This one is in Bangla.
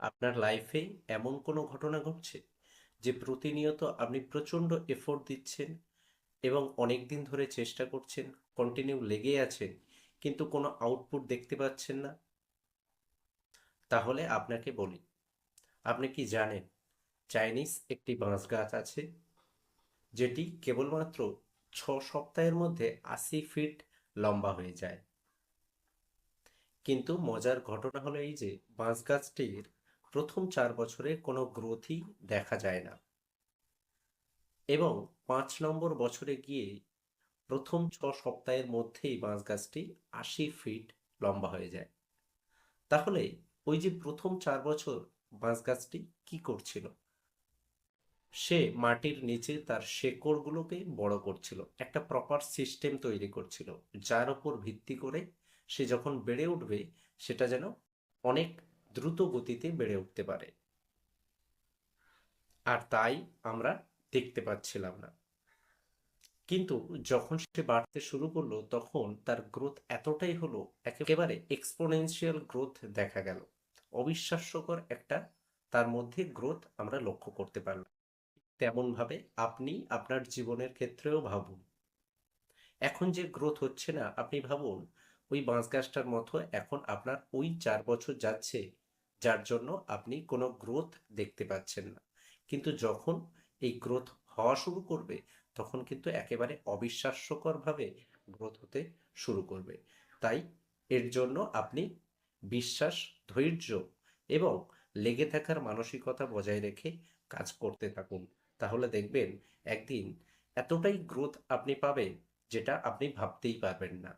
আপনার লাইফে এমন কোনো ঘটনা ঘটছে যে প্রতিনিয়ত আপনি প্রচণ্ড এফোর্ট দিচ্ছেন এবং অনেক দিন ধরে চেষ্টা করছেন, কন্টিনিউ লেগে আছেন, কিন্তু কোনো আউটপুট দেখতে পাচ্ছেন না? তাহলে আপনাকে বলি, আপনি কি জানেন চাইনিজ একটি বাঁশ গাছ আছে যেটি কেবলমাত্র 6 সপ্তাহের মধ্যে 80 ফিট লম্বা হয়ে যায়? কিন্তু মজার ঘটনা হলো এই যে বাঁশ গাছটির প্রথম 4 বছরে কোনো গ্রোথই দেখা যায় না, এবং 5 নম্বর বছরে গিয়ে প্রথম 6 সপ্তাহের মধ্যেই বাঁশ গাছটি 80 ফিট লম্বা হয়ে যায়। তাহলে ওই যে প্রথম 4 বছর বাঁশ গাছটি কি করছিল? সে মাটির নিচে তার শেকড়গুলোকে বড় করছিল, একটা প্রপার সিস্টেম তৈরি করছিল, যার উপর ভিত্তি করে সে যখন বেড়ে উঠবে সেটা যেন অনেক দ্রুত গতিতে বেড়ে উঠতে পারে। আর তাই আমরা দেখতে পাচ্ছিলাম না। কিন্তু যখন সে বাড়তে শুরু করলো তখন তার গ্রোথ এতটাই হলো, একেবারে এক্সপোনেনশিয়াল গ্রোথ দেখা গেল। অবিশ্বাস্যকর একটা তার মধ্যে গ্রোথ আমরা লক্ষ্য করতে পারলাম। তেমনভাবে আপনি আপনার জীবনের ক্ষেত্রেও ভাবুন, এখন যে গ্রোথ হচ্ছে না, আপনি ভাবুন ওই বাঁশ গাছটার মতো এখন আপনার ওই 4 বছর যাচ্ছে, যার জন্য আপনি কোনো গ্রোথ দেখতে পাচ্ছেন না। কিন্তু যখন এই গ্রোথ হওয়া শুরু করবে তখন কিন্তু একেবারে অবিশ্বাস্যকরভাবে গ্রোথ হতে শুরু করবে। তাই এর জন্য আপনি বিশ্বাস, ধৈর্য এবং লেগে থাকার মানসিকতা বজায় রেখে কাজ করতে থাকুন। তাহলে দেখবেন একদিন এতটাই গ্রোথ আপনি পাবেন যেটা আপনি ভাবতেই পারবেন না।